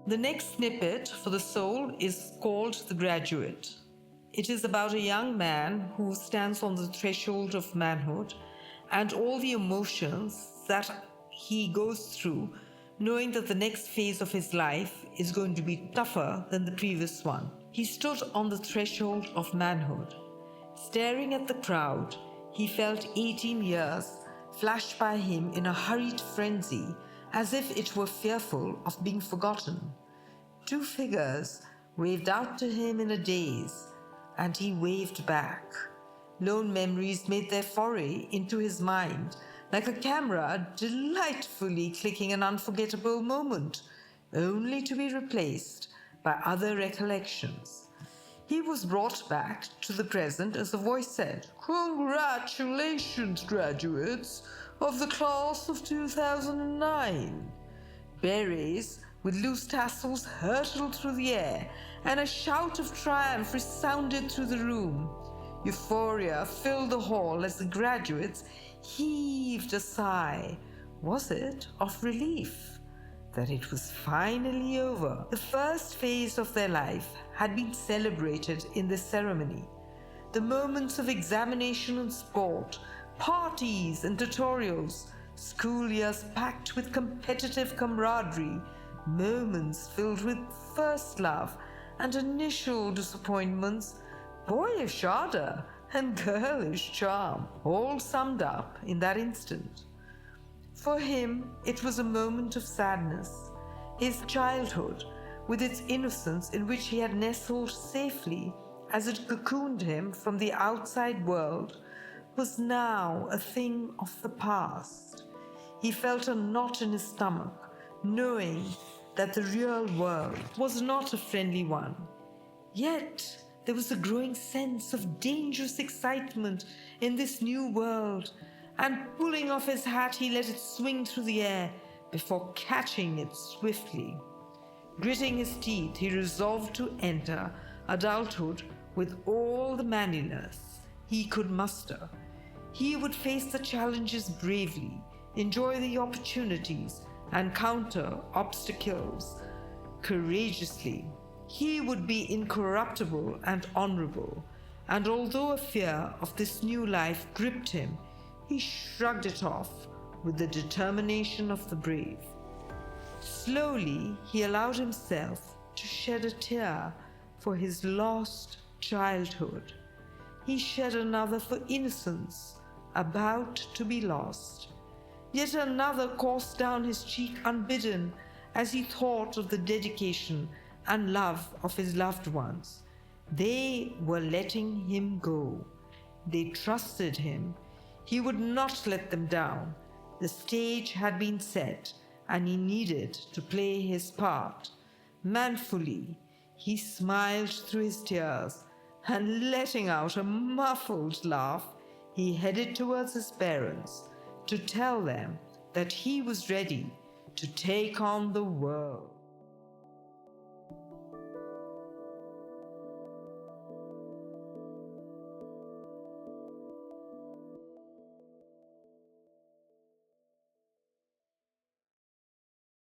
The next snippet for the soul is called The Graduate. It is about a young man who stands on the threshold of manhood and all the emotions that he goes through, knowing that the next phase of his life is going to be tougher than the previous one. He stood on the threshold of manhood. Staring at the crowd, he felt 18 years flash by him in a hurried frenzy, as if it were fearful of being forgotten. Two figures waved out to him in a daze, and he waved back. Lone memories made their foray into his mind, like a camera delightfully clicking an unforgettable moment, only to be replaced by other recollections. He was brought back to the present as the voice said, "Congratulations, graduates of the class of 2009. Berets with loose tassels hurtled through the air, and a shout of triumph resounded through the room. Euphoria filled the hall as the graduates heaved a sigh. Was it of relief that it was finally over? The first phase of their life had been celebrated in this ceremony. The moments of examination and sport, parties and tutorials, school years packed with competitive camaraderie, moments filled with first love and initial disappointments, boyish ardor and girlish charm, all summed up in that instant. For him, it was a moment of sadness. His childhood, with its innocence in which he had nestled safely as it cocooned him from the outside world, was now a thing of the past. He felt a knot in his stomach, knowing that the real world was not a friendly one. Yet there was a growing sense of dangerous excitement in this new world, and pulling off his hat, he let it swing through the air before catching it swiftly. Gritting his teeth, he resolved to enter adulthood with all the manliness he could muster. He would face the challenges bravely, enjoy the opportunities, and counter obstacles courageously. He would be incorruptible and honorable, and although a fear of this new life gripped him, he shrugged it off with the determination of the brave. Slowly, he allowed himself to shed a tear for his lost childhood. He shed another for innocence about to be lost. Yet another coursed down his cheek unbidden as he thought of the dedication and love of his loved ones. They were letting him go. They trusted him. He would not let them down. The stage had been set, and he needed to play his part. Manfully, he smiled through his tears, and letting out a muffled laugh, he headed towards his parents to tell them that he was ready to take on the world.